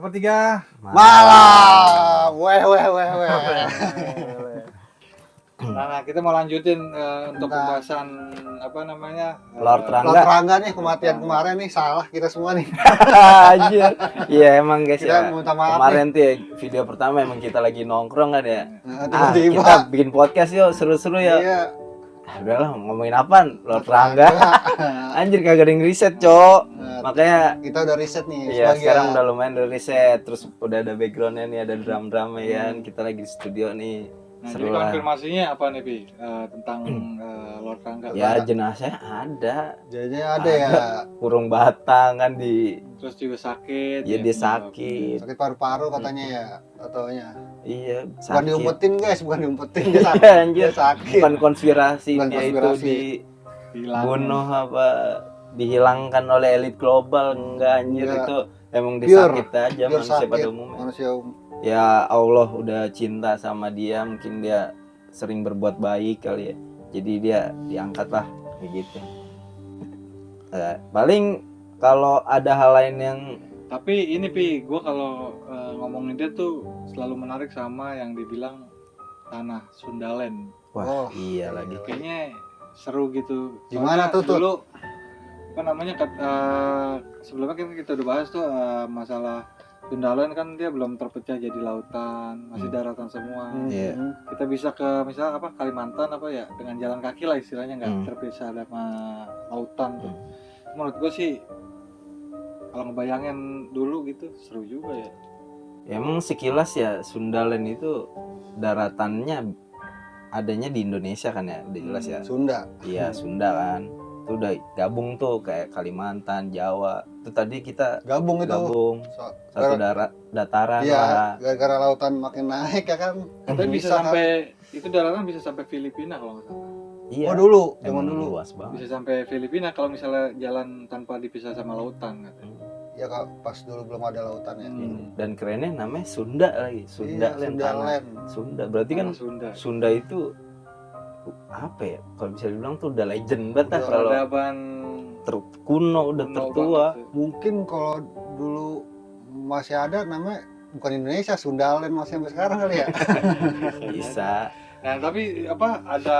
sepertiga malam. Weh. Nah, kita mau lanjutin untuk pembahasan apa namanya? Lord Lord Rangga. Rangga nih kematian kemarin nih, salah kita semua nih. Anjir. Iya emang guys Kita ya. minta maaf Kemarin tuh ya, video pertama emang kita lagi nongkrong kan ya. Tiba-tiba. Kita bikin podcast yuk, seru-seru ya. Iya. Udahlah ngomongin apaan? Lord Rangga. Anjir kagak ada yang riset, Cok. Makanya Kita udah riset nih. iya, sekarang udah lumayan udah riset. Terus udah ada backgroundnya nih, ada drum-drumnya ya. Kita lagi di studio nih. Nah, Seru jadi lah. konfirmasinya apa nih, Pi? Tentang Lord Rangga. Ya jenazahnya ada. Jadinya ada ya. Kurung batang kan di. Terus juga sakit. Ya dia sakit. Sakit paru-paru katanya ya, ataunya. Iya, Bukan sakit. diumpetin guys, bukan diumpetin dia sakit. Iya, anjir. Dia sakit. Bukan konspirasi Bukan dia konspirasi. itu dibunuh apa dihilangkan oleh elit global, enggak anjir. Enggak. Itu emang Pure. disakit aja Biar manusia sakit. pada umumnya. Manusia Ya Allah udah cinta sama dia, mungkin dia sering berbuat baik kali ya. Jadi dia diangkat lah kayak gitu. Paling kalau ada hal lain yang Tapi ini, Pi, gue kalau ngomongin dia tuh selalu menarik sama yang dibilang tanah Sundaland. wah Oh, iya lagi. Kayaknya seru gitu. Gimana Soalnya tuh, Tut? dulu apa namanya sebelumnya kan kita udah bahas tuh masalah Sundaland kan dia belum terpecah jadi lautan, masih daratan semua. Iya. Kita bisa ke misalnya apa Kalimantan apa ya dengan jalan kaki lah istilahnya, nggak terpisah sama lautan tuh. Menurut gue sih kalau ngebayangin dulu gitu seru juga ya. Emang sekilas ya Sundaland itu daratannya adanya di Indonesia kan ya, udah jelas ya. Sunda. Iya Sunda kan, itu udah gabung tuh kayak Kalimantan, Jawa. Itu tadi kita Gabung itu. gabung satu dataran Iya, lah. gara-gara lautan makin naik ya kan. Katanya bisa kan? sampai itu daratan bisa sampai Filipina kalau nggak salah. Iya. Oh dulu, zaman Emang dulu. luas banget. Bisa sampai Filipina kalau misalnya jalan tanpa dipisah sama lautan katanya. Ya Kak, pas dulu belum ada lautannya. Dan kerennya namanya Sunda lagi, Sunda Iya, Land, Sunda tanah Land. Sunda. Berarti kan Tanah Sunda. Sunda itu apa ya? Kalau bisa dibilang tuh udah legend banget lah, Udah kalau Peradaban kuno udah kuno tertua. banget sih. Mungkin kalau dulu masih ada namanya bukan Indonesia, Sunda Land masih sampai sekarang kali ya. Bisa. Nah, tapi ada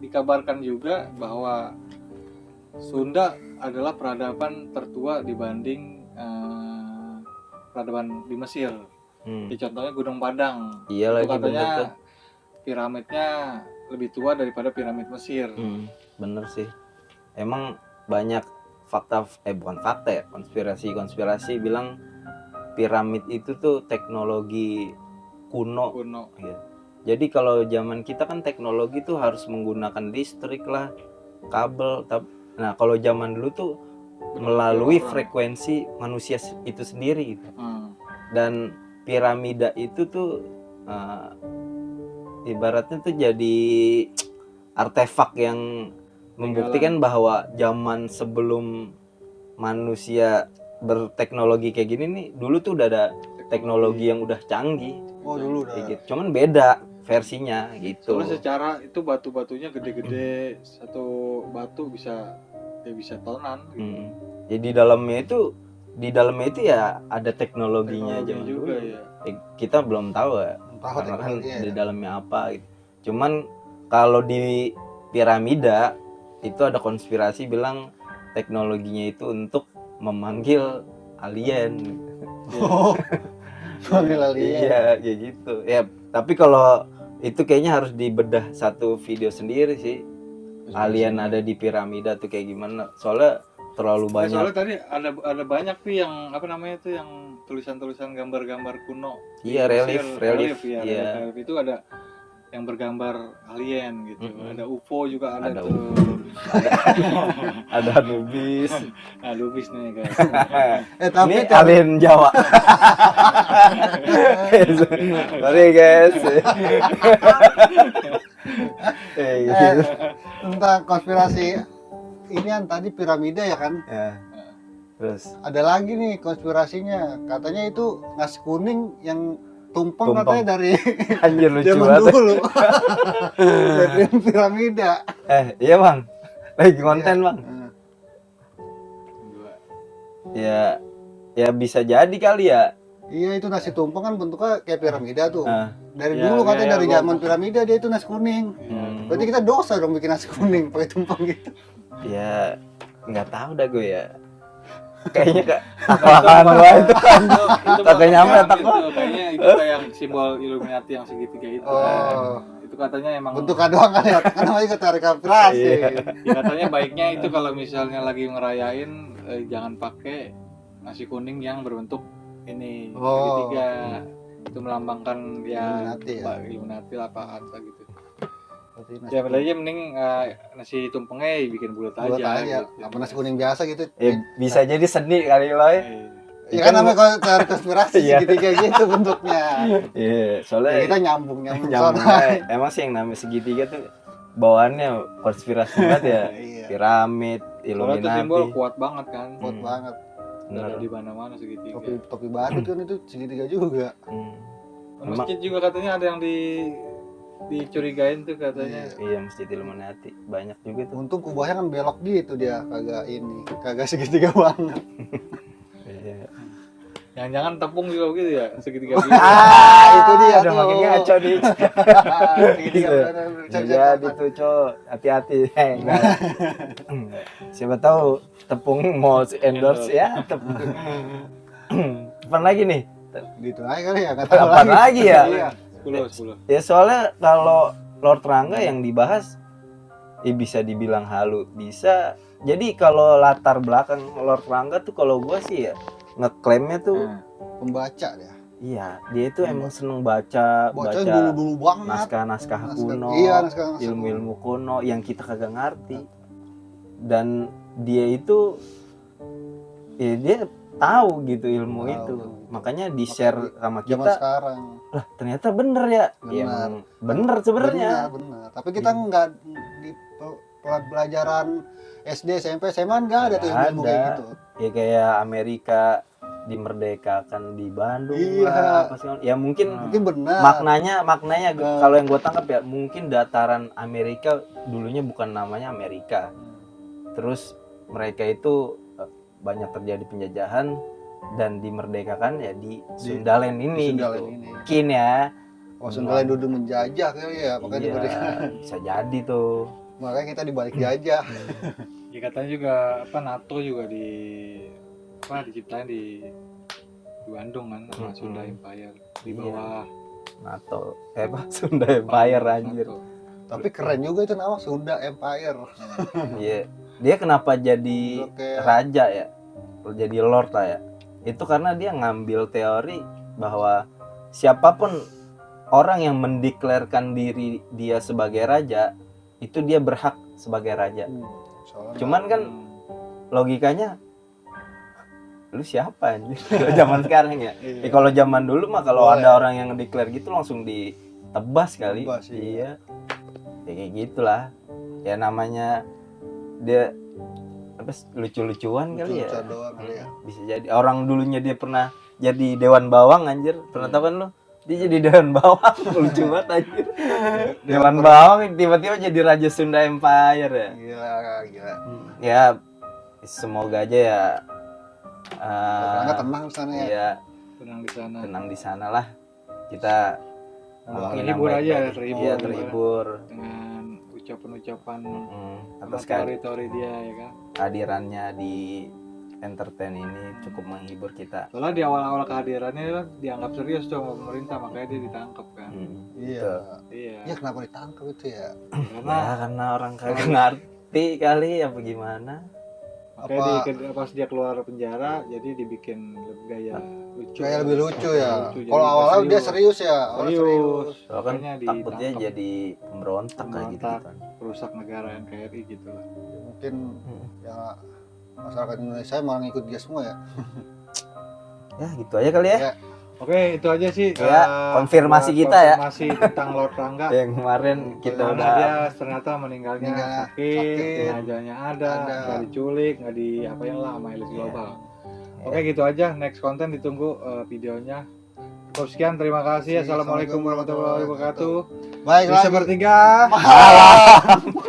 dikabarkan juga bahwa Sunda adalah peradaban tertua dibanding peradaban di Mesir. Di contohnya Gunung Padang. Iya Itu lagi katanya bener tuh. piramidnya lebih tua daripada piramid Mesir. Bener sih. Emang banyak bukan fakta ya, konspirasi bilang piramid itu tuh teknologi kuno. Ya. Jadi kalau zaman kita kan teknologi tuh harus menggunakan listrik lah, kabel. Nah kalau zaman dulu tuh melalui frekuensi manusia itu sendiri gitu. Dan piramida itu tuh ibaratnya tuh jadi artefak yang membuktikan bahwa zaman sebelum manusia berteknologi kayak gini nih, dulu tuh udah ada teknologi yang udah canggih. Oh dulu udah. Kayak gitu. Cuman beda versinya gitu. Soalnya secara itu batu-batunya gede-gede, satu batu bisa tonan gitu. Ya di dalamnya itu ya ada teknologinya Teknologi zaman juga dulu. ya. Kita belum tahu ya, Tahu karena kan teknologinya di ya. dalamnya apa gitu. Cuman kalau di piramida itu ada konspirasi bilang teknologinya itu untuk memanggil alien. Oh. Panggil alien. Iya kayak gitu. Ya tapi kalau itu kayaknya harus dibedah satu video sendiri sih. Alien ada di piramida tuh kayak gimana? Soalnya terlalu banyak. Soalnya tadi ada banyak tuh yang apa namanya tuh yang tulisan-tulisan gambar-gambar kuno. Iya, relief. Ya, Iya. relief itu ada yang bergambar alien gitu. Ada UFO juga ada tuh. UFO. Ada Anubis. Nah, lubis nih guys. Tapi Ini alien Jawa. Sorry guys. Gitu. tentang konspirasi ini kan tadi piramida ya kan. Ya. Terus Ada lagi nih konspirasinya. Katanya itu nasi kuning yang tumpeng Tumpeng. katanya dari anjir lucu zaman banget. dulu. Dari piramida. Iya bang. Lagi konten bang. Nah, Ya Ya bisa jadi kali ya. Iya, itu nasi tumpeng kan bentuknya kayak piramida tuh. Nah, Dari Iya, dulu iya, katanya iya, dari gua- zaman piramida dia itu nasi kuning. Berarti kita dosa dong bikin nasi kuning pakai tumpeng gitu. ya nggak tahu dah gue ya. Kayaknya akal-akalan gua itu kan. Kagak nyampe otak gua. Kayaknya itu kayak simbol Illuminati yang segitiga itu kan. Oh, Itu katanya emang bentuknya doang kan ya. Kan namanya juga tarik konspirasi. Iya. ya katanya baiknya itu kalau misalnya lagi ngerayain jangan pakai nasi kuning yang berbentuk ini Oh. segitiga. Itu melambangkan ya Illuminati ya. Illuminati lah apa gitu. Berarti nasi Ya aja mending nasi tumpengnya bikin bulat buat aja. aja. Gitu. Apa nasi kuning biasa gitu. Bisa jadi seni kali lo ya. Ya kan namanya kalau tarik konspirasi Iya. segitiga gitu bentuknya. Iya, Ya, soalnya kita nyambung nyambungnya emang sih yang namanya segitiga tuh bawaannya konspirasi banget ya. Iya. Piramid, Soalnya itu simbol Illuminati. kuat banget kan. Kuat banget. Bener. Ada di mana-mana segitiga. Topi badut kan itu segitiga juga. Hmm. Masjid juga katanya ada yang dicurigain tuh katanya. Iya, Masjid Illuminati banyak juga tuh. Untung kubahnya kan belok gitu dia, kagak segitiga banget. Iya. Jangan-jangan tepung juga begitu ya, segitiga. Itu dia Udah tuh. makin ngaco nih. Segitiga Gitu. bener, Jadi tuh cowok hati-hati. Enggak. Siapa tahu tepung mau endorse ya tepung. Kapan lagi nih? Gitu aja kali ya, nggak tahu Kapan lagi ya? Iya. 10. Ya soalnya kalau Lord Rangga yang dibahas bisa dibilang halu, bisa. Jadi kalau latar belakang Lord Rangga tuh kalau gua sih ya ngeklaimnya tuh Pembaca dia. iya, dia itu emang seneng baca Dulu banget. naskah-naskah kuno, Iya, naskah ilmu-ilmu kuno yang kita kagak ngerti. Dan dia itu ya dia tahu gitu ilmu Tahu. itu. Makanya di-share sama Zaman kita. sekarang. Lah, ternyata bener ya. Bener. Ya emang bener sebenarnya. Benar. Tapi kita nggak di pelajaran SD, SMP, SMA nggak ada tuh Nggak ilmu ada. kayak gitu. Ya kayak Amerika dimerdekakan di Bandung Iya. lah, apa sih? Ya mungkin Mungkin benar. maknanya Nah. kalau yang gue tangkap ya mungkin dataran Amerika dulunya bukan namanya Amerika. Terus mereka itu banyak terjadi penjajahan dan dimerdekakan ya di Sundaland ini Sundaland gitu. ini. Mungkin ya. Oh, Sundaland dulu menjajah kali ya, makanya Iya, diberikan. bisa jadi tuh. Makanya kita dibalik jajah. Ya katanya juga NATO juga diciptain di Bandung kan sama Sunda Empire di Iya. bawah NATO Sunda Empire anjir. NATO. Tapi keren juga itu nama Sunda Empire. Iya. Dia kenapa jadi Oke. raja ya? Jadi lord lah ya. Itu karena dia ngambil teori bahwa siapapun orang yang mendeklarkan diri dia sebagai raja, itu dia berhak sebagai raja. Soalnya Cuman kan logikanya lu siapa anjir? Kalau zaman sekarang ya. Iya. Kalau zaman dulu mah kalau Boleh. ada orang yang ngedeklar gitu langsung ditebas kali. Tebas, iya. Iya. Ya kayak gitulah. Ya namanya dia apa lucu-lucuan kali ya. lucu doang kali ya. Bisa jadi orang dulunya dia pernah jadi dewan bawang anjir. Pernah tahu kan lu? Dia jadi dewan bawang. Lucu banget anjir. Dewan bawang tiba-tiba jadi raja Sunda Empire ya. Gila. Ya semoga aja ya Karena tenang di sana ya. ya Tenang di sana. tenang di sana lah. Kita ngomongin yang Terhibur aja, baik-baik. terhibur. Iya, terhibur. Dengan ucapan-ucapan Atas teori-teori dia ya kan. kehadirannya di entertain ini cukup menghibur kita. Soalnya di awal-awal kehadirannya kan dianggap serius tuh sama pemerintah, makanya dia ditangkap kan. Iya. Iya. Iya, kenapa ditangkap itu ya? Karena Ya karena orang kagak ngerti kali apa gimana. makanya pas dia keluar penjara jadi dibikin lebih gaya lucu. Kayak lebih lucu ya. Lucu, Kalau jadi awal-awal dia serius. serius ya. Awalnya serius. Soalnya kan Makanya takutnya ditangkap. jadi pemberontak kayak gitu Pemberontak. kan. Perusak negara NKRI gitu lah. Mungkin ya masyarakat Indonesia malah ngikut dia semua ya. Ya gitu aja kali ya. Ya. Oke, itu aja sih Ya, konfirmasi kita ya. konfirmasi tentang Lord Rangga. Yang kemarin kita Karena udah dia ternyata meninggalnya sakit, jenazahnya ada, nggak diculik, nggak diapain lah sama Elis Global. Oke, gitu aja. Next konten ditunggu videonya. Cukup sekian, terima kasih. Assalamualaikum warahmatullahi wabarakatuh. Baik Bisa lagi. bertiga. Malam.